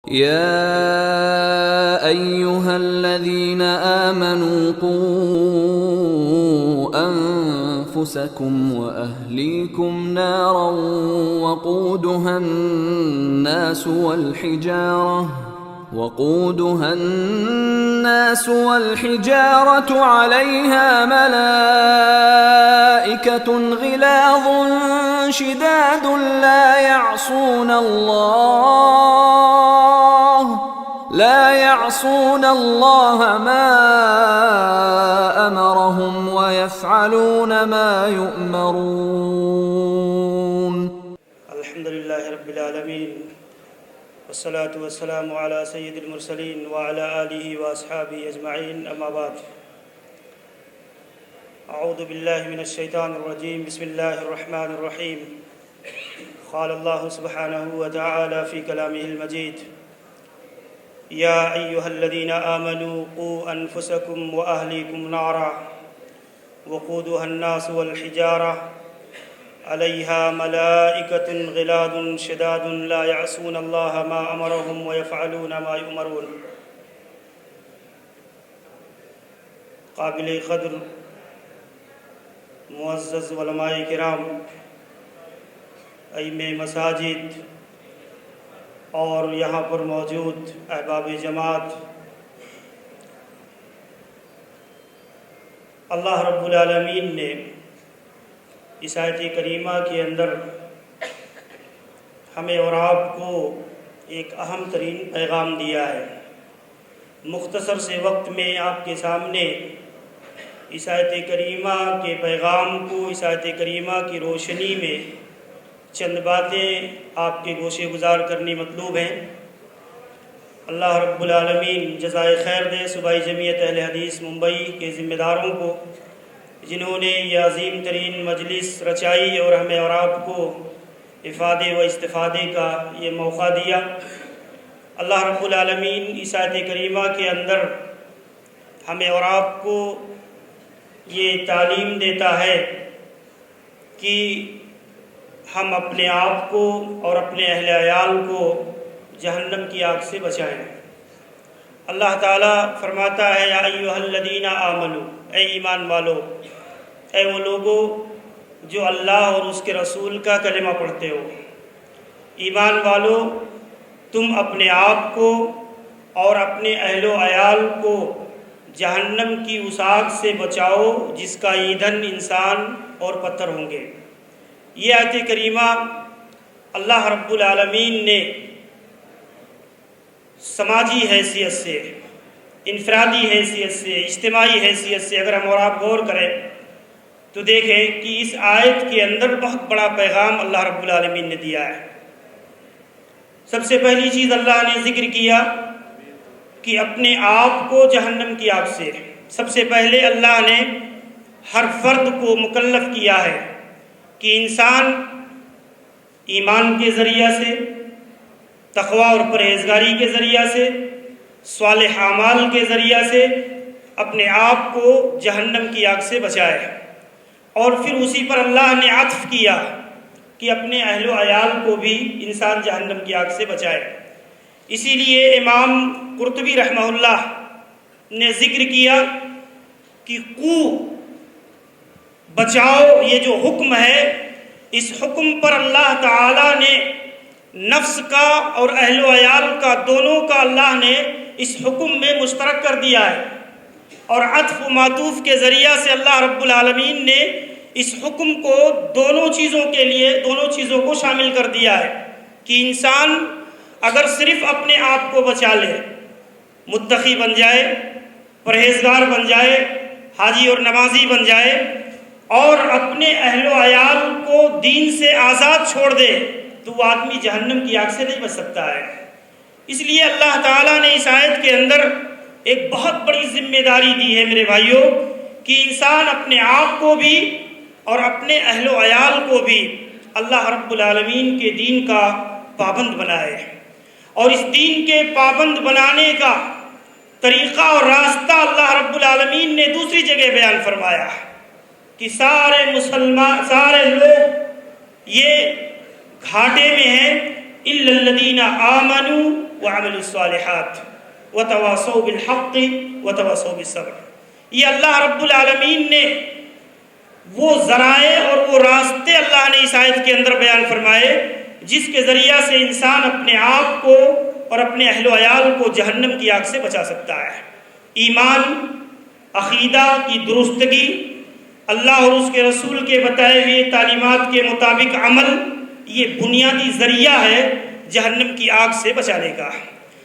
يا أيها الذين آمنوا قوا أنفسكم وأهليكم نارا وقودها الناس والحجارة عليها ملائكة غلاظ شداد لا يعصون الله ما أمرهم ويفعلون ما يؤمرون. الحمد لله رب العالمين والصلاة والسلام على سيد المرسلين وعلى آله وأصحابه أجمعين، أما بعد. أعوذ بالله من الشيطان الرجيم، بسم الله الرحمن الرحيم. قال الله سبحانه وتعالى في كلامه المجيد: يا أيها الذين آمنوا قوا أنفسكم وأهليكم نارا وقودها الناس والحجارة عليها ملائكة غلاظ شداد لا يعصون الله ما أمرهم ويفعلون ما يؤمرون. قابل قدر معزز علماء کرام، ائمہ مساجد اور یہاں پر موجود احباب جماعت، اللہ رب العالمین نے اس آیت کریمہ کے اندر ہمیں اور آپ کو ایک اہم ترین پیغام دیا ہے۔ مختصر سے وقت میں آپ کے سامنے اس آیت کریمہ کے پیغام کو، اس آیت کریمہ کی روشنی میں چند باتیں آپ کے گوشے گزار کرنی مطلوب ہیں۔ اللہ رب العالمین جزائے خیر دے صوبائی جمعیت اہل حدیث ممبئی کے ذمہ داروں کو، جنہوں نے یہ عظیم ترین مجلس رچائی اور ہمیں اور آپ کو افادے و استفادے کا یہ موقع دیا۔ اللہ رب العالمین اس آیت کریمہ کے اندر ہمیں اور آپ کو یہ تعلیم دیتا ہے کہ ہم اپنے آپ کو اور اپنے اہل عیال کو جہنم کی آگ سے بچائیں۔ اللہ تعالیٰ فرماتا ہے: یا ایھا الذین آمنو، اے ایمان والو، اے وہ لوگو جو اللہ اور اس کے رسول کا کلمہ پڑھتے ہو، ایمان والو، تم اپنے آپ کو اور اپنے اہل و عیال کو جہنم کی اس آگ سے بچاؤ جس کا ایندھن انسان اور پتھر ہوں گے۔ یہ آیت کریمہ اللہ رب العالمین نے سماجی حیثیت سے، انفرادی حیثیت سے، اجتماعی حیثیت سے اگر ہم اور آپ غور کریں تو دیکھیں کہ اس آیت کے اندر بہت بڑا پیغام اللہ رب العالمین نے دیا ہے۔ سب سے پہلی چیز اللہ نے ذکر کیا کہ اپنے آپ کو جہنم کی آگ سے، سب سے پہلے اللہ نے ہر فرد کو مکلف کیا ہے کہ انسان ایمان کے ذریعہ سے، تقوی اور پرہیزگاری کے ذریعہ سے، صالح اعمال کے ذریعہ سے اپنے آپ کو جہنم کی آگ سے بچائے، اور پھر اسی پر اللہ نے عطف کیا کہ اپنے اہل و عیال کو بھی انسان جہنم کی آگ سے بچائے۔ اسی لیے امام قرطبی رحمہ اللہ نے ذکر کیا کہ قو، بچاؤ، یہ جو حکم ہے، اس حکم پر اللہ تعالیٰ نے نفس کا اور اہل و عیال کا، دونوں کا اللہ نے اس حکم میں مشترک کر دیا ہے، اور عطف و معطوف کے ذریعہ سے اللہ رب العالمین نے اس حکم کو دونوں چیزوں کے لیے، دونوں چیزوں کو شامل کر دیا ہے کہ انسان اگر صرف اپنے آپ کو بچا لے، متقی بن جائے، پرہیزگار بن جائے، حاجی اور نمازی بن جائے، اور اپنے اہل و عیال کو دین سے آزاد چھوڑ دے، تو وہ آدمی جہنم کی آگ سے نہیں بچ سکتا ہے۔ اس لیے اللہ تعالیٰ نے اس آیت کے اندر ایک بہت بڑی ذمہ داری دی ہے میرے بھائیوں، کہ انسان اپنے آپ کو بھی اور اپنے اہل و عیال کو بھی اللہ رب العالمین کے دین کا پابند بنائے۔ اور اس دین کے پابند بنانے کا طریقہ اور راستہ اللہ رب العالمین نے دوسری جگہ بیان فرمایا کہ سارے مسلمان، سارے لوگ یہ گھاٹے میں ہیں، الا الذین آمنوا وعملوا الصالحات وتواصوا بالحق وتواصوا بالصبر۔ یہ اللہ رب العالمین نے وہ ذرائع اور وہ راستے اللہ نے اس آیت کے اندر بیان فرمائے جس کے ذریعہ سے انسان اپنے آپ کو اور اپنے اہل و عیال کو جہنم کی آگ سے بچا سکتا ہے۔ ایمان، عقیدہ کی درستگی، اللہ اور اس کے رسول کے بتائے ہوئے تعلیمات کے مطابق عمل، یہ بنیادی ذریعہ ہے جہنم کی آگ سے بچانے کا۔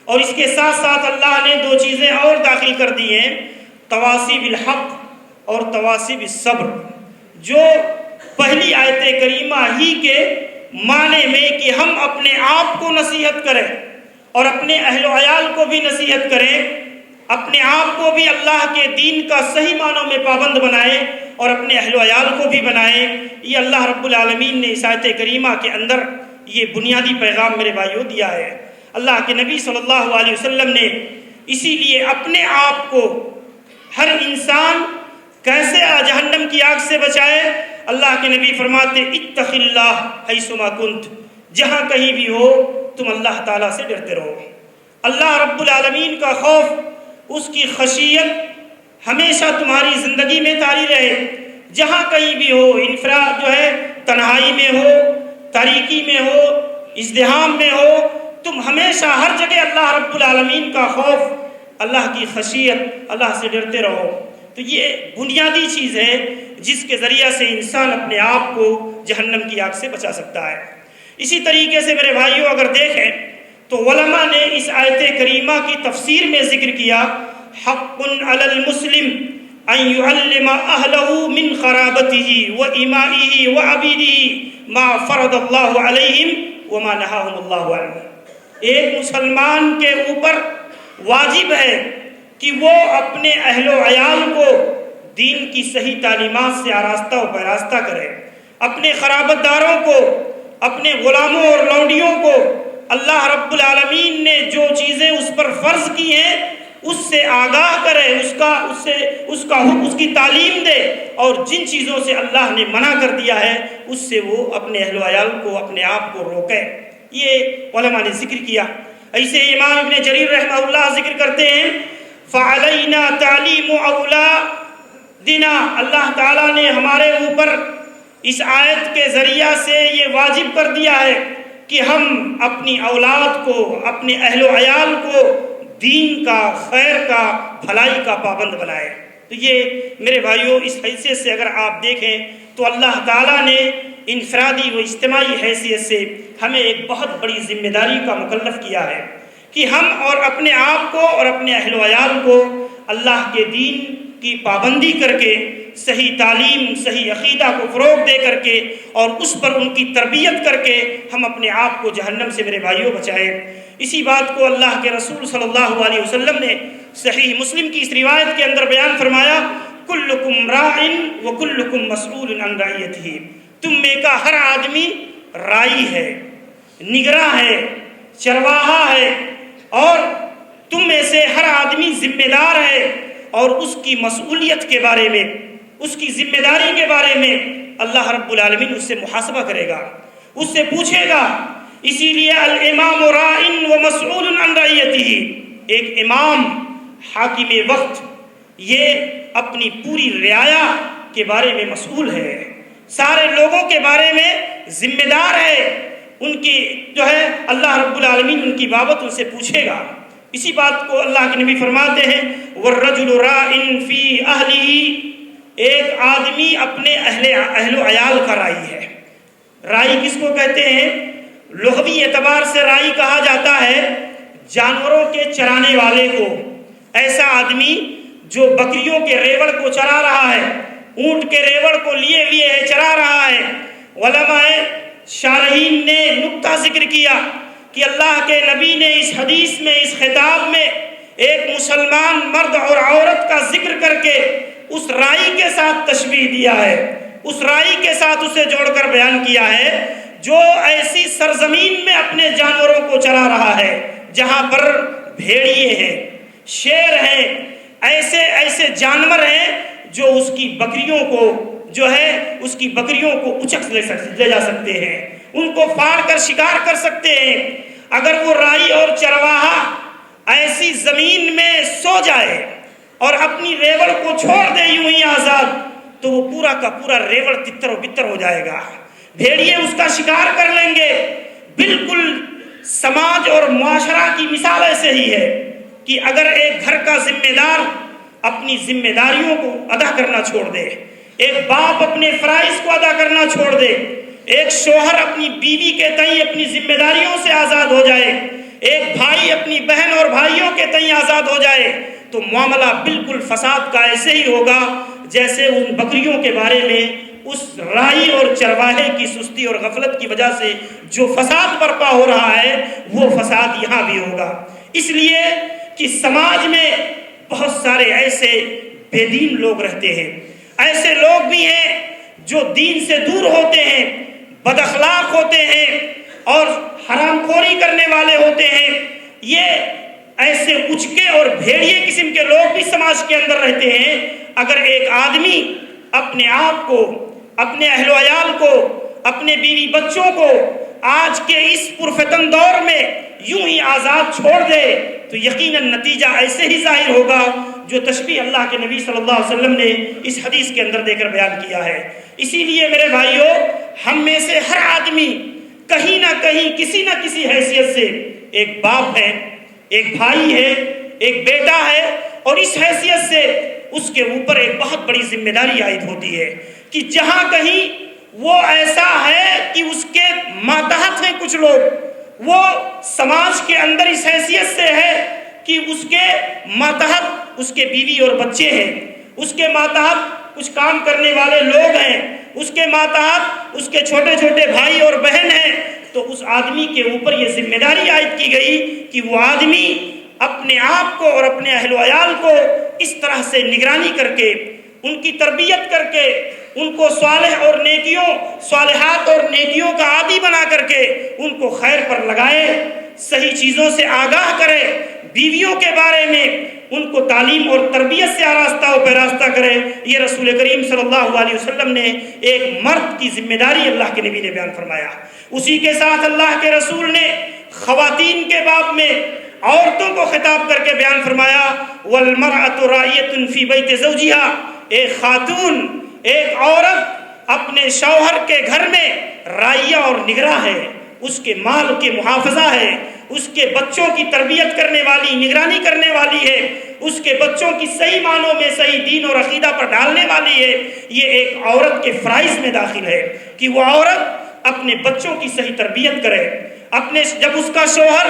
اور اس کے ساتھ ساتھ اللہ نے دو چیزیں اور داخل کر دی ہیں، تواصی بالحق اور تواصی بالصبر، جو پہلی آیت کریمہ ہی کے معنی میں کہ ہم اپنے آپ کو نصیحت کریں اور اپنے اہل و عیال کو بھی نصیحت کریں، اپنے آپ کو بھی اللہ کے دین کا صحیح معنوں میں پابند بنائیں اور اپنے اہل و عیال کو بھی بنائیں۔ یہ اللہ رب العالمین نے اس آیت کریمہ کے اندر یہ بنیادی پیغام میرے بھائیوں دیا ہے۔ اللہ کے نبی صلی اللہ علیہ وسلم نے اسی لیے اپنے آپ کو ہر انسان کیسے جہنم کی آگ سے بچائے، اللہ کے نبی فرماتے اتق اللہ حیثما کنت، جہاں کہیں بھی ہو تم اللہ تعالیٰ سے ڈرتے رہو۔ اللہ رب العالمین کا خوف، اس کی خشیت ہمیشہ تمہاری زندگی میں طاری رہے، جہاں کہیں بھی ہو، انفراد جو ہے تنہائی میں ہو، تاریکی میں ہو، ازدحام میں ہو، تم ہمیشہ ہر جگہ اللہ رب العالمین کا خوف، اللہ کی خشیت، اللہ سے ڈرتے رہو۔ تو یہ بنیادی چیز ہے جس کے ذریعہ سے انسان اپنے آپ کو جہنم کی آگ سے بچا سکتا ہے۔ اسی طریقے سے میرے بھائیوں اگر دیکھیں تو علماء نے اس آیت کریمہ کی تفسیر میں ذکر کیا، حق علی المسلم ان يعلم اہلہ من قرابتہ وامائہ وعبیدہ ما فرض اللہ علیہم وما نہاہم اللہ عنہ۔ ایک مسلمان کے اوپر واجب ہے کہ وہ اپنے اہل و عیال کو دین کی صحیح تعلیمات سے آراستہ و پیراستہ کرے، اپنے خرابت داروں کو، اپنے غلاموں اور لونڈیوں کو اللہ رب العالمین نے جو چیزیں اس پر فرض کی ہیں اس سے آگاہ کرے، اس کی تعلیم دے، اور جن چیزوں سے اللہ نے منع کر دیا ہے اس سے وہ اپنے اہل و عیال کو، اپنے آپ کو روکے۔ یہ علماء نے ذکر کیا۔ ایسے امام ابن جریر رحمہ اللہ ذکر کرتے ہیں فعلینا تعلیم اولادنا، اللہ تعالیٰ نے ہمارے اوپر اس آیت کے ذریعہ سے یہ واجب کر دیا ہے کہ ہم اپنی اولاد کو، اپنے اہل و عیال کو دین کا، خیر کا، بھلائی کا پابند بنائے۔ تو یہ میرے بھائیوں اس حیثیت سے اگر آپ دیکھیں تو اللہ تعالیٰ نے انفرادی و اجتماعی حیثیت سے ہمیں ایک بہت بڑی ذمہ داری کا مکلف کیا ہے کہ ہم اور اپنے آپ کو اور اپنے اہل و عیال کو اللہ کے دین کی پابندی کر کے، صحیح تعلیم، صحیح عقیدہ کو فروغ دے کر کے اور اس پر ان کی تربیت کر کے ہم اپنے آپ کو جہنم سے میرے بھائیوں بچائیں۔ اسی بات کو اللہ کے رسول صلی اللہ علیہ وسلم نے صحیح مسلم کی اس روایت کے اندر بیان فرمایا، کلکم راع وکلکم مسئول عن رعیتہ، تم میں کا ہر آدمی رائی ہے، نگراں ہے، چرواہا ہے، اور تم میں سے ہر آدمی ذمہ دار ہے، اور اس کی مسئولیت کے بارے میں، اس کی ذمہ داری کے بارے میں اللہ رب العالمین اس سے محاسبہ کرے گا، اس سے پوچھے گا۔ اسی لیے الامام راع ومسئول عن رعیتہ، ایک امام، حاکم وقت، یہ اپنی پوری رعایا کے بارے میں مسئول ہے، سارے لوگوں کے بارے میں ذمہ دار ہے، ان کی جو ہے اللہ رب العالمین ان کی بابت ان سے پوچھے گا۔ اسی بات کو اللہ کے نبی فرماتے ہیں والرجل راع فی اہلہ، ایک آدمی اپنے اہل و عیال کا رائی ہے۔ رائی کس کو کہتے ہیں؟ لغوی اعتبار سے رائی کہا جاتا ہے جانوروں کے چرانے والے کو، ایسا آدمی جو بکریوں کے ریوڑ کو چرا رہا ہے، اونٹ کے ریوڑ کو لیے ہوئے ہے، چرا رہا ہے۔ علماء شارحین نے نقطہ ذکر کیا کہ اللہ کے نبی نے اس حدیث میں، اس خطاب میں ایک مسلمان مرد اور عورت کا ذکر کر کے اس رائی کے ساتھ تشبیہ دیا ہے، اس رائی کے ساتھ اسے جوڑ کر بیان کیا ہے جو ایسی سرزمین میں اپنے جانوروں کو چرا رہا ہے جہاں پر بھیڑیے ہیں، شیر ہیں، ایسے جانور ہیں جو اس کی بکریوں کو جو ہے اس کی بکریوں کو اچک لے جا سکتے ہیں، ان کو پھاڑ کر شکار کر سکتے ہیں۔ اگر وہ رائی اور چرواہا ایسی زمین میں سو جائے اور اپنی ریوڑ کو چھوڑ دے یوں ہی آزاد، تو وہ پورا کا پورا ریوڑ تتر و بتر ہو جائے گا، بھیڑیے اس کا شکار کر لیں گے۔ بالکل سماج اور معاشرہ کی مثال ایسے ہی ہے کہ اگر ایک گھر کا ذمہ دار اپنی ذمہ داریوں کو ادا کرنا چھوڑ دے، ایک باپ اپنے فرائض کو ادا کرنا چھوڑ دے، ایک شوہر اپنی بیوی کے تئیں اپنی ذمہ داریوں سے آزاد ہو جائے، ایک بھائی اپنی بہن اور بھائیوں کے تئیں آزاد ہو جائے، تو معاملہ بالکل فساد کا ایسے ہی ہوگا جیسے ان بکریوں کے بارے میں اس رائی اور چرواہے کی سستی اور غفلت کی وجہ سے جو فساد برپا ہو رہا ہے وہ فساد یہاں بھی ہوگا۔ اس لیے کہ سماج میں بہت سارے ایسے بے دین لوگ رہتے ہیں، ایسے لوگ بھی ہیں جو دین سے دور ہوتے ہیں، بد اخلاق ہوتے ہیں اور حرام خوری کرنے والے ہوتے ہیں۔ یہ ایسے اچکے اور بھیڑیے قسم کے لوگ بھی سماج کے اندر رہتے ہیں۔ اگر ایک آدمی اپنے آپ کو، اپنے اہل و عیال کو، اپنے بیوی بچوں کو آج کے اس پرفتن دور میں یوں ہی آزاد چھوڑ دے تو یقیناً نتیجہ ایسے ہی ظاہر ہوگا جو تشبیہ اللہ کے نبی صلی اللہ علیہ وسلم نے اس حدیث کے اندر دے کر بیان کیا ہے۔ اسی لیے میرے بھائیوں، ہم میں سے ہر آدمی کہیں نہ کہیں کسی نہ کسی حیثیت سے ایک باپ ہے، ایک بھائی ہے، ایک بیٹا ہے، اور اس حیثیت سے اس کے اوپر ایک بہت بڑی ذمہ داری عائد ہوتی ہے کہ جہاں کہیں وہ ایسا ہے کہ اس کے ماتحت ہیں کچھ لوگ، وہ سماج کے اندر اس حیثیت سے ہے کہ اس کے ماتحت اس کے بیوی اور بچے ہیں، اس کے ماتحت کچھ کام کرنے والے لوگ ہیں، اس کے ماتحت اس کے چھوٹے چھوٹے بھائی اور بہن ہیں، تو اس آدمی کے اوپر یہ ذمہ داری عائد کی گئی کہ وہ آدمی اپنے آپ کو اور اپنے اہل و عیال کو اس طرح سے نگرانی کر کے، ان کی تربیت کر کے، ان کو صالح اور نیکیوں، صالحات اور نیکیوں کا عادی بنا کر کے ان کو خیر پر لگائے، صحیح چیزوں سے آگاہ کرے، بیویوں کے بارے میں ان کو تعلیم اور تربیت سے آراستہ و پیراستہ کرے۔ یہ رسول کریم صلی اللہ علیہ وسلم نے ایک مرد کی ذمہ داری اللہ کے نبی نے بیان فرمایا۔ اسی کے ساتھ اللہ کے رسول نے خواتین کے باب میں عورتوں کو خطاب کر کے بیان فرمایا، وَالْمَرْأَةُ رَاعِيَةٌ فِي بَيْتِ زَوْجِهَا، ایک خاتون، ایک عورت اپنے شوہر کے گھر میں رائیہ اور نگراں ہے، اس کے مال کے محافظہ ہے، اس کے بچوں کی تربیت کرنے والی، نگرانی کرنے والی ہے، اس کے بچوں کی صحیح معنوں میں صحیح دین اور عقیدہ پر ڈالنے والی ہے۔ یہ ایک عورت کے فرائض میں داخل ہے کہ وہ عورت اپنے بچوں کی صحیح تربیت کرے۔ جب اس کا شوہر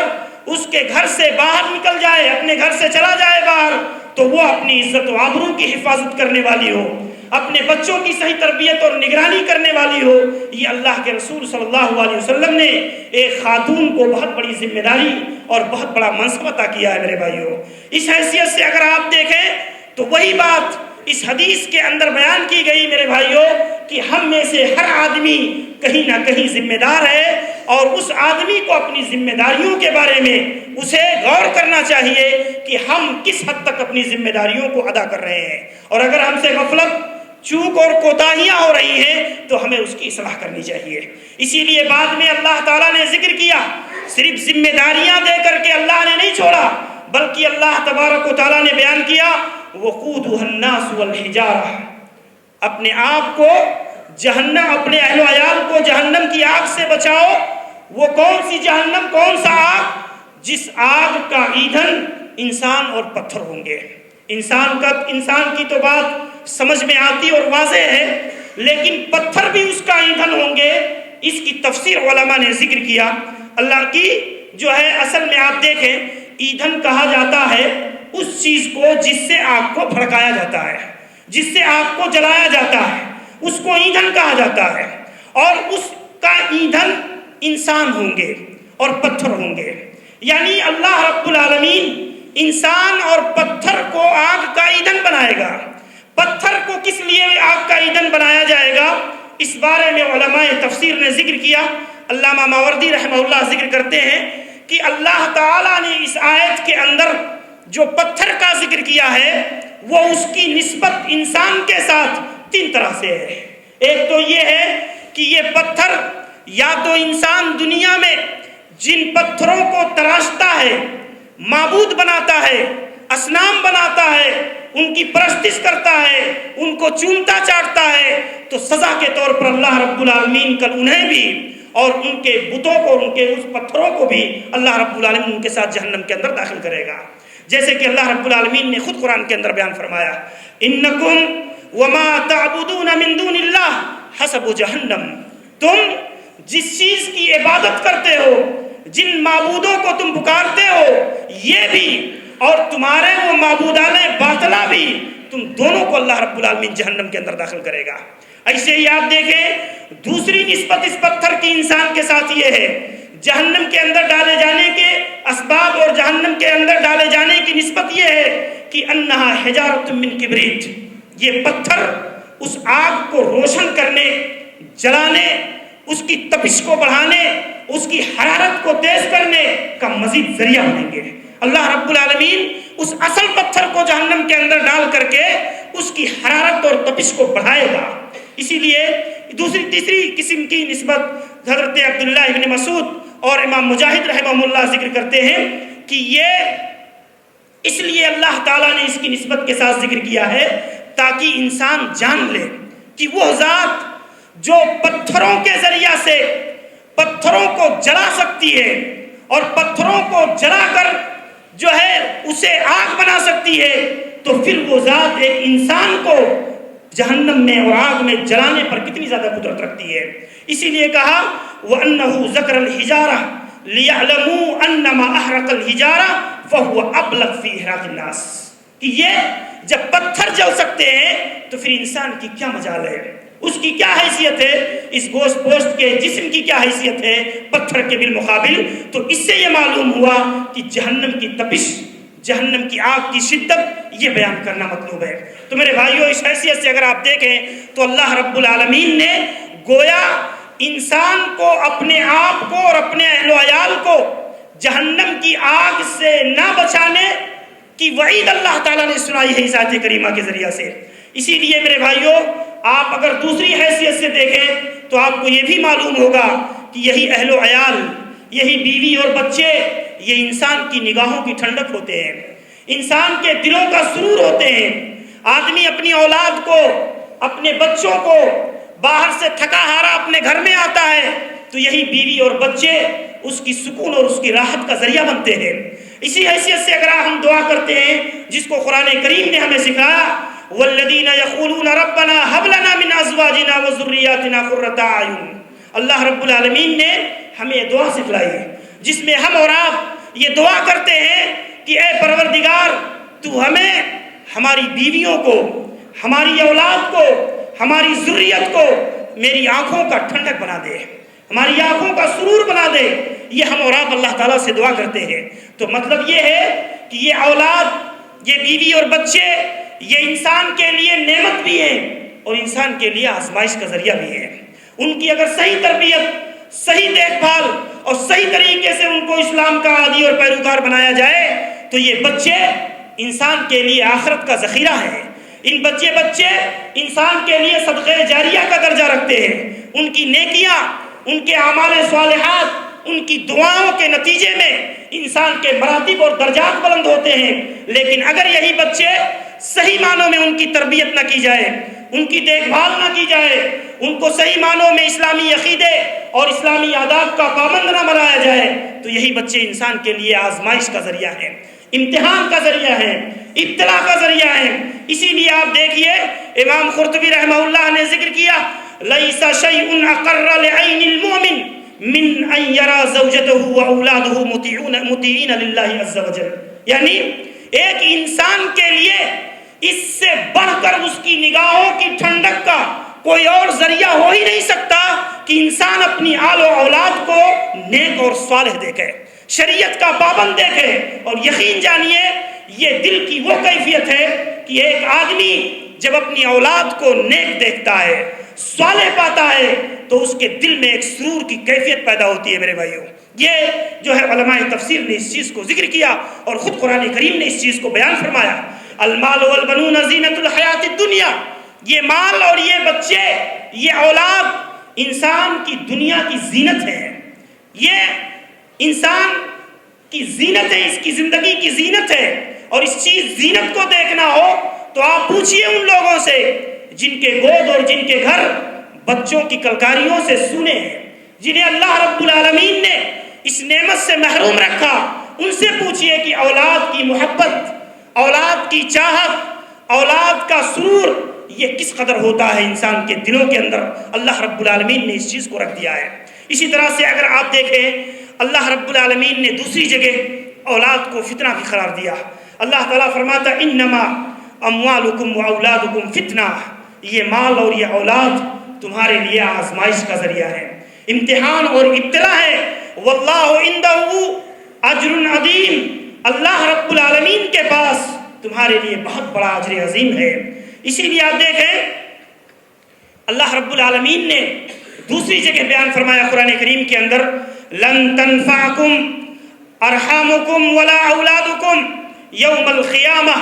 اس کے گھر سے باہر نکل جائے، اپنے گھر سے چلا جائے باہر، تو وہ اپنی عزت و آبرو کی حفاظت کرنے والی ہو، اپنے بچوں کی صحیح تربیت اور نگرانی کرنے والی ہو۔ یہ اللہ کے رسول صلی اللہ علیہ وسلم نے ایک خاتون کو بہت بڑی ذمہ داری اور بہت بڑا منصب عطا کیا ہے میرے بھائیوں۔ اس حیثیت سے اگر آپ دیکھیں تو وہی بات اس حدیث کے اندر بیان کی گئی میرے بھائیوں کہ ہم میں سے ہر آدمی کہیں نہ کہیں ذمہ دار ہے، اور اس آدمی کو اپنی ذمہ داریوں کے بارے میں اسے غور کرنا چاہیے کہ ہم کس حد تک اپنی ذمہ داریوں کو ادا کر رہے ہیں، اور اگر ہم سے غفلت، چوک اور کوتاہیاں ہو رہی ہیں تو ہمیں اس کی اصلاح کرنی چاہیے۔ اسی لیے بعد میں اللہ تعالیٰ نے ذکر کیا، صرف ذمہ داریاں دے کر کے اللہ نے نہیں چھوڑا، بلکہ اللہ تبارک و تعالیٰ نے بیان کیا وَقُودُهَا النَّاسُ وَالْحِجَارَةُ، اپنے آپ کو جہنم، اپنے اہل و عیال کو جہنم کی آگ سے بچاؤ۔ وہ کون سی جہنم، کون سا آگ؟ جس آگ کا ایندھن انسان اور پتھر ہوں گے۔ انسان کی تو بات سمجھ میں آتی اور واضح ہے، لیکن پتھر بھی اس کا ایندھن ہوں گے۔ اس کی تفسیر علماء نے ذکر کیا۔ اللہ کی جو ہے اصل میں آپ دیکھیں، ایندھن کہا جاتا ہے اس چیز کو جس سے آگ کو بھڑکایا جاتا ہے، جس سے آگ کو جلایا جاتا ہے، اس کو ایندھن کہا جاتا ہے، اور اس کا ایندھن انسان ہوں گے اور پتھر ہوں گے۔ یعنی اللہ رب العالمین انسان اور پتھر کو آگ کا ایندھن بنائے گا۔ پتھر کو کس لیے آگ کا ایندھن بنایا جائے گا، اس بارے میں علماء تفسیر نے ذکر کیا۔ علامہ ماوردی رحمہ اللہ ذکر کرتے ہیں کہ اللہ تعالیٰ نے اس آیت کے اندر جو پتھر کا ذکر کیا ہے وہ اس کی نسبت انسان کے ساتھ تین طرح سے ہے۔ ایک تو یہ ہے کہ یہ پتھر یا تو انسان دنیا میں جن پتھروں کو تراشتا ہے، معبود بناتا ہے، اصنام بناتا ہے، ان کی پرستش کرتا ہے، ان کو چومتا چاٹتا ہے، تو سزا کے طور پر اللہ رب العالمین کل انہیں بھی اور ان کے بتوں کو، ان کے اس پتھروں کو بھی اللہ رب العالمین ان کے ساتھ جہنم کے اندر داخل کرے گا. جیسے کہ اللہ رب العالمین نے خود قرآن کے اندر بیان فرمایا، انکم وما تعبدون من دون اللہ حسب جہنم، تم جس چیز کی عبادت کرتے ہو، جن معبودوں کو تم پکارتے ہو، یہ بھی اور تمہارے وہ معبودان باطلہ بھی، تم دونوں کو اللہ رب العالمین جہنم کے اندر داخل کرے گا. ایسے ہی آپ دیکھیں دوسری نسبت اس پتھر کی انسان کے ساتھ یہ ہے، جہنم کے اندر ڈالے جانے کے اسباب اور جہنم کے اندر ڈالے جانے کی نسبت یہ ہے کہ انہا حجارۃ من کبریت، یہ پتھر اس آگ کو روشن کرنے، جلانے، اس کی تپش کو بڑھانے، اس کی حرارت کو تیز کرنے کا مزید ذریعہ بنیں گے. اللہ رب العالمین اس اصل پتھر کو جہنم کے اندر ڈال کر کے اس کی حرارت اور تپش کو بڑھائے گا. اسی لیے تیسری قسم کی نسبت حضرت عبداللہ ابن مسعود اور امام مجاہد رحمہ اللہ ذکر کرتے ہیں کہ یہ اس لیے اللہ تعالیٰ نے اس کی نسبت کے ساتھ ذکر کیا ہے تاکہ انسان جان لے کہ وہ ذات جو پتھروں کے ذریعہ سے پتھروں کو جلا سکتی ہے اور پتھروں کو جلا کر جو ہے اسے آگ بنا سکتی ہے، تو پھر وہ ذات ایک انسان کو جہنم میں اور آگ میں جلانے پر کتنی زیادہ قدرت رکھتی ہے. اسی لیے کہا وَأَنَّهُ ذَكَرَ الْحِجَارَةَ لِيَعْلَمُوا أَنَّمَا أَحْرَقَ الْحِجَارَةَ فَهُوَ أَبْلَغُ فِي إِحْرَاقِ النَّاسِ، کہ یہ جب پتھر جل سکتے ہیں تو پھر انسان کی کیا مجال ہے، اس کی کیا حیثیت ہے، اس گوشت پوشت کے جسم کی کیا حیثیت ہے پتھر کے بالمقابل. تو اس سے یہ معلوم ہوا کہ جہنم کی تپش، جہنم کی آگ کی شدت یہ بیان کرنا مطلوب ہے. تو میرے بھائیوں اس حیثیت سے اگر آپ دیکھیں تو اللہ رب العالمین نے گویا انسان کو، اپنے آپ کو اور اپنے اہل و عیال کو جہنم کی آگ سے نہ بچانے کی وعید اللہ تعالیٰ نے سنائی ہے اس آیت کریمہ کے ذریعہ سے. اسی لیے میرے بھائیوں آپ اگر دوسری حیثیت سے دیکھیں تو آپ کو یہ بھی معلوم ہوگا کہ یہی اہل و عیال، یہی بیوی اور بچے، یہ انسان کی نگاہوں کی ٹھنڈک ہوتے ہیں، انسان کے دلوں کا سرور ہوتے ہیں. آدمی اپنی اولاد کو، اپنے بچوں کو باہر سے تھکا ہارا اپنے گھر میں آتا ہے تو یہی بیوی اور بچے اس کی سکون اور اس کی راحت کا ذریعہ بنتے ہیں. اسی حیثیت سے اگر ہم دعا کرتے ہیں جس کو قرآن کریم نے ہمیں سکھایا، والذین یقولون ربنا هب لنا من ازواجنا وذریاتنا قرۃ اعین، اللہ رب العالمین نے ہمیں یہ دعا سکھلائی ہے جس میں ہم اور آپ یہ دعا کرتے ہیں کہ اے پروردگار تو ہمیں، ہماری بیویوں کو، ہماری اولاد کو، ہماری ذریت کو میری آنکھوں کا ٹھنڈک بنا دے، ہماری آنکھوں کا سرور بنا دے. یہ ہم اور آپ اللہ تعالیٰ سے دعا کرتے ہیں. تو مطلب یہ ہے کہ یہ اولاد، یہ بیوی اور بچے یہ انسان کے لیے نعمت بھی ہیں اور انسان کے لیے آزمائش کا ذریعہ بھی ہے. ان کی اگر صحیح تربیت، صحیح دیکھ بھال اور صحیح طریقے سے ان کو اسلام کا عادی اور پیروکار بنایا جائے تو یہ بچے انسان کے لیے آخرت کا ذخیرہ ہے. ان بچے انسان کے لیے صدقہ جاریہ کا درجہ رکھتے ہیں. ان کی نیکیاں، ان کے اعمال صالحات، ان کی دعاؤں کے نتیجے میں انسان کے مراتب اور درجات بلند ہوتے ہیں. لیکن اگر یہی بچے صحیح معنوں میں ان کی تربیت نہ کی جائے، ان کی دیکھ بھال نہ کی جائے، ان کو صحیح معنوں میں اسلامی عقیدے اور اسلامی آداب کا پابند نہ بنایا جائے تو یہی بچے انسان کے لیے آزمائش کا ذریعہ ہیں، امتحان کا ذریعہ ہے، ابتلا کا ذریعہ ہے. اسی لیے آپ دیکھیے امام قرطبی رحمہ اللہ نے ذکر کیا لیس شیء اقر لعین المؤمن من ان یرا زوجته واولادہ مطیعین للہ عز وجل، یعنی ایک انسان کے لیے اس سے بڑھ کر اس کی نگاہوں کی ٹھنڈک کا کوئی اور ذریعہ ہو ہی نہیں سکتا کہ انسان اپنی آل و اولاد کو نیک اور صالح دیکھے، شریعت کا پابند دیکھے. اور یقین جانیے یہ دل کی وہ کیفیت ہے کہ ایک آدمی جب اپنی اولاد کو نیک دیکھتا ہے، صالح پاتا ہے تو اس کے دل میں ایک سرور کی کیفیت پیدا ہوتی ہے. میرے بھائیوں یہ جو ہے علماء تفسیر نے اس چیز کو ذکر کیا اور خود قرآن کریم نے اس چیز کو بیان فرمایا. المال والبنون زینت الحیات الدنیا، یہ مال اور یہ بچے، یہ اولاد انسان کی دنیا کی زینت ہے. یہ انسان کی زینت ہے، اس کی زندگی کی زینت ہے، اور اس چیز زینت کو دیکھنا ہو تو آپ پوچھئے ان لوگوں سے جن کے گود اور جن کے گھر بچوں کی کلکاریوں سے سنے ہیں، جنہیں اللہ رب العالمین نے اس نعمت سے محروم رکھا، ان سے پوچھئے کہ اولاد کی محبت، اولاد کی چاہت، اولاد کا سرور یہ کس قدر ہوتا ہے انسان کے دلوں کے اندر۔ اللہ رب العالمین نے اس چیز کو رکھ دیا ہے۔ اسی طرح سے اگر آپ دیکھیں اللہ رب العالمین نے دوسری جگہ اولاد کو فتنہ بھی قرار دیا۔ اللہ تعالیٰ فرماتا انما اموالکم و اولادکم فتنہ، یہ مال اور یہ اولاد تمہارے لیے آزمائش کا ذریعہ ہے، امتحان اور ابتلا ہے۔ واللہ عندہ اجر عظیم، اللہ رب العالمین کے پاس تمہارے لیے بہت بڑا اجر عظیم ہے۔ اسی لیے آپ دیکھیں اللہ رب العالمین نے دوسری جگہ بیان فرمایا قرآن کریم کے اندر لن تنفعکم ارحامکم ولا اولادکم یوم القیامہ،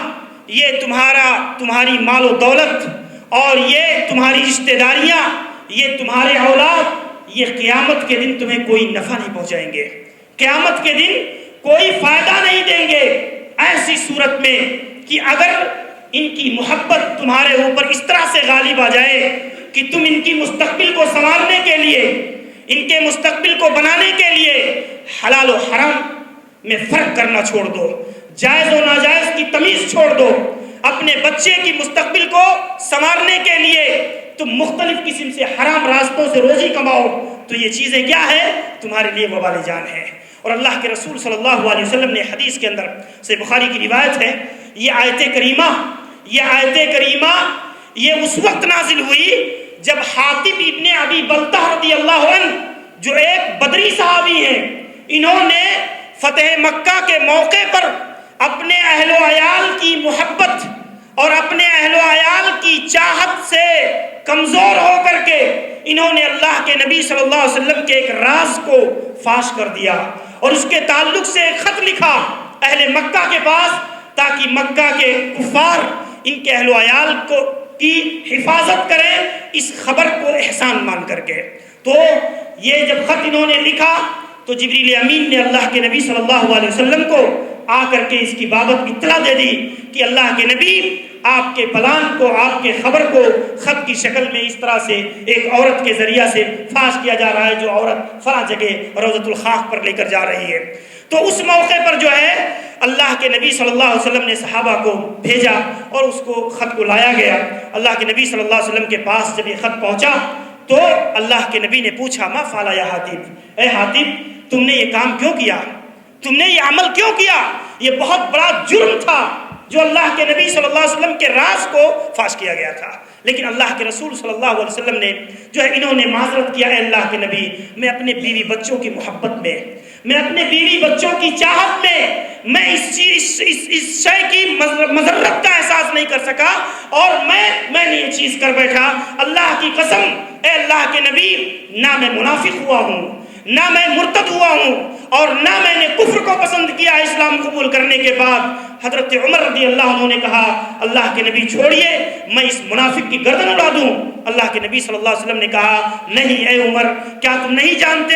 یہ تمہاری مال و دولت اور یہ تمہاری رشتہ داریاں، یہ تمہارے اولاد، یہ قیامت کے دن تمہیں کوئی نفع نہیں پہنچائیں گے، قیامت کے دن کوئی فائدہ نہیں دیں گے۔ ایسی صورت میں کہ اگر ان کی محبت تمہارے اوپر اس طرح سے غالب آ جائے کہ تم ان کی مستقبل کو سنوارنے کے لیے، ان کے مستقبل کو بنانے کے لیے حلال و حرام میں فرق کرنا چھوڑ دو، جائز و ناجائز کی تمیز چھوڑ دو، اپنے بچے کی مستقبل کو سنوارنے کے لیے تم مختلف قسم سے حرام راستوں سے روزی کماؤ، تو یہ چیزیں کیا ہے؟ تمہارے لیے وبال جان ہے۔ اور اللہ کے رسول صلی اللہ علیہ وسلم نے حدیث کے اندر سے بخاری کی روایت ہے، یہ آیت کریمہ یہ اس وقت نازل ہوئی جب حاتب ابن ابی بلتہ رضی اللہ عنہ جو ایک بدری صحابی ہیں، انہوں نے فتح مکہ کے موقع پر اپنے اہل و عیال کی محبت اور اپنے اہل و عیال کی چاہت سے کمزور ہو کر کے انہوں نے اللہ کے نبی صلی اللہ علیہ وسلم کے ایک راز کو فاش کر دیا اور اس کے تعلق سے ایک خط لکھا اہل مکہ کے پاس، تاکہ مکہ کے کفار ان کے اہل و عیال کی حفاظت کریں اس خبر کو احسان مان کر کے۔ تو یہ جب خط انہوں نے لکھا تو جبریل امین نے اللہ کے نبی صلی اللہ علیہ وسلم کو آ کر کے اس کی بابت اطلاع دے دی کہ اللہ کے نبی آپ کے بیان کو، آپ کے خبر کو خط کی شکل میں اس طرح سے ایک عورت کے ذریعہ سے فاش کیا جا رہا ہے جو عورت فلاں جگہ روضۃ الخاق پر لے کر جا رہی ہے۔ تو اس موقع پر جو ہے اللہ کے نبی صلی اللہ علیہ وسلم نے صحابہ کو بھیجا اور اس کو خط کو لایا گیا۔ اللہ کے نبی صلی اللہ علیہ وسلم کے پاس جب یہ خط پہنچا تو اللہ کے نبی نے پوچھا ما فعل یا حاتب، اے حاتب تم نے یہ کام کیوں کیا، تم نے یہ عمل کیوں کیا؟ یہ بہت بڑا جرم تھا جو اللہ کے نبی صلی اللہ علیہ وسلم کے راز کو فاش کیا گیا تھا۔ لیکن اللہ کے رسول صلی اللہ علیہ وسلم نے جو ہے انہوں نے معذرت کیا، اے اللہ کے نبی میں اپنے بیوی بچوں کی محبت میں، میں اپنے بیوی بچوں کی چاہت میں اس شے کی مضرت کا احساس نہیں کر سکا اور میں نے یہ چیز کر بیٹھا۔ اللہ کی قسم اے اللہ کے نبی نہ میں منافق ہوا ہوں، نہ میں مرتد ہوا ہوں، اور نہ میں نے کفر کو پسند کیا اسلام قبول کرنے کے بعد۔ حضرت عمر رضی اللہ عنہ نے کہا اللہ کے نبی چھوڑیے میں اس منافق کی گردن اڑا دوں۔ اللہ کے نبی صلی اللہ علیہ وسلم نے کہا نہیں اے عمر، کیا تم نہیں جانتے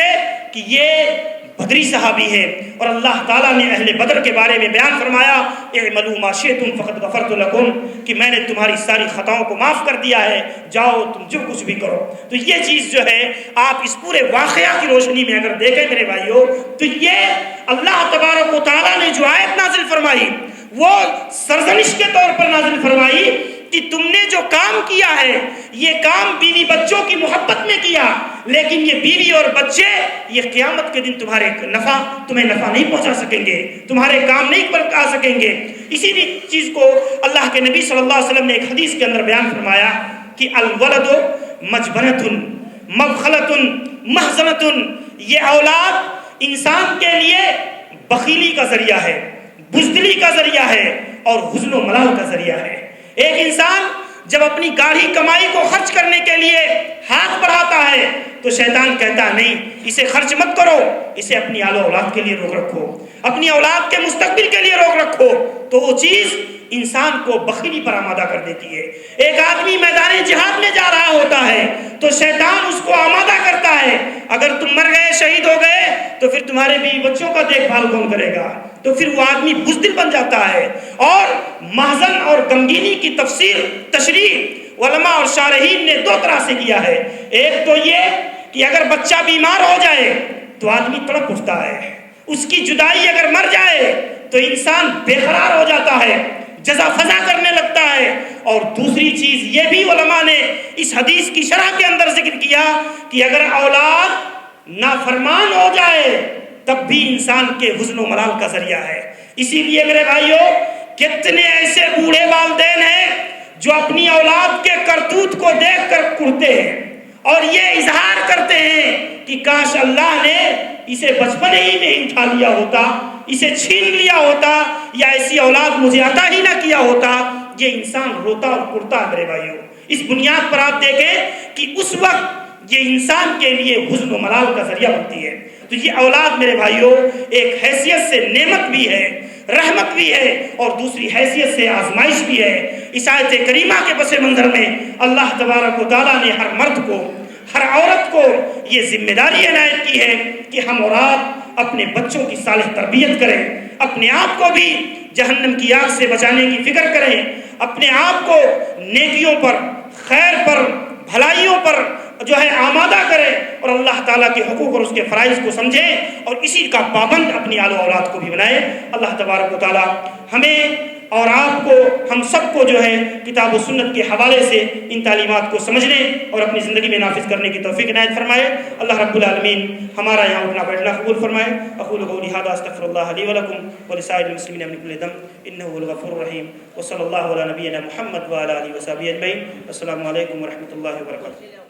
کہ یہ بدری صحابی ہے اور اللہ تعالیٰ نے اہل بدر کے بارے میں بیان فرمایا اعملوا ما شئتم فقد غفرت لکم، کہ میں نے تمہاری ساری خطاؤں کو معاف کر دیا ہے، جاؤ تم جو کچھ بھی کرو۔ تو یہ چیز جو ہے آپ اس پورے واقعہ کی روشنی میں اگر دیکھیں میرے بھائیوں تو یہ اللہ تبارک و تعالیٰ نے جو آیت نازل فرمائی وہ سرزنش کے طور پر نازل فرمائی کہ تم نے جو کام کیا ہے یہ کام بیوی بچوں کی محبت میں کیا، لیکن یہ بیوی اور بچے یہ قیامت کے دن تمہیں نفع نہیں پہنچا سکیں گے، تمہارے کام نہیں آ سکیں گے۔ اسی چیز کو اللہ کے نبی صلی اللہ علیہ وسلم نے ایک حدیث کے اندر بیان فرمایا کہ الولد مجبنۃ مبخلۃ محزنۃ، یہ اولاد انسان کے لیے بخیلی کا ذریعہ ہے، بزدلی کا ذریعہ ہے اور حزن و ملال کا ذریعہ ہے۔ ایک انسان جب اپنی گاڑی کمائی کو خرچ کرنے کے لیے ہاتھ بڑھاتا ہے تو شیطان کہتا ہے نہیں اسے خرچ مت کرو، اسے اپنی آل و اولاد کے لیے روک رکھو، اپنی اولاد کے مستقبل کے لیے روک رکھو۔ تو وہ چیز انسان کو بخیلی پر آمادہ کر دیتی ہے۔ ایک آدمی میدان جہاد میں جا رہا ہوتا ہے تو شیطان اس کو آمادہ کرتا ہے، اگر تم مر گئے، شہید ہو گئے تو پھر تمہارے بیوی بچوں کا دیکھ بھال کون کرے گا؟ تو پھر وہ آدمی بزدل بن جاتا ہے۔ اور محزن اور غمگینی کی تشریح علماء اور شارحین نے دو طرح سے کیا ہے۔ ایک تو یہ کہ اگر بچہ بیمار ہو جائے تو آدمی تڑپ اٹھتا ہے، اس کی جدائی اگر مر جائے تو انسان بے قرار ہو جاتا ہے، جزا فضا کرنے لگتا ہے۔ اور دوسری چیز یہ بھی علماء نے اس حدیث کی شرح کے اندر ذکر کیا کہ اگر اولاد نافرمان ہو جائے تب بھی انسان کے حزن و ملال کا ذریعہ ہے۔ اسی لیے میرے بھائیوں، کتنے ایسے بوڑھے والدین ہیں جو اپنی اولاد کے کرتوت کو دیکھ کر کڑتے ہیں اور یہ اظہار کرتے ہیں کہ کاش اللہ نے اسے بچپن ہی میں اٹھا لیا ہوتا، اسے چھین لیا ہوتا، یا ایسی اولاد مجھے عطا ہی نہ کیا ہوتا۔ یہ انسان روتا اور کڑتا ہے میرے بھائیوں۔ اس بنیاد پر آپ دیکھیں کہ اس وقت یہ انسان کے لیے حزن و ملال کا ذریعہ بنتی ہے۔ تو یہ اولاد میرے بھائیوں ایک حیثیت سے نعمت بھی ہے، رحمت بھی ہے، اور دوسری حیثیت سے آزمائش بھی ہے۔ اس آیت کریمہ کے پس منظر میں اللہ تبارک و تعالیٰ نے ہر مرد کو، ہر عورت کو یہ ذمہ داری عنایت کی ہے کہ ہم اور آپ اپنے بچوں کی صالح تربیت کریں، اپنے آپ کو بھی جہنم کی آگ سے بچانے کی فکر کریں، اپنے آپ کو نیکیوں پر، خیر پر، بھلائیوں پر جو ہے آمادہ کریں، اور اللہ تعالیٰ کے حقوق اور اس کے فرائض کو سمجھیں اور اسی کا پابند اپنی آل و اولاد کو بھی بنائیں۔ اللہ تبارک و تعالیٰ ہمیں اور آپ کو، ہم سب کو جو ہے کتاب و سنت کے حوالے سے ان تعلیمات کو سمجھنے اور اپنی زندگی میں نافذ کرنے کی توفیق عنایت فرمائے۔ اللہ رب العالمین ہمارا یہاں اٹھنا بیٹھنا قبول فرمائے۔ اقول قولی ھذا استغفر اللہ لی ولکم ولسائر المسلمین من کل ذنب انہ هو الغفور الرحیم، وصلی اللہ علی نبینا محمد وعلی آلہ وصحبہ اجمعین۔ السلام علیکم ورحمۃ اللہ وبرکاتہ۔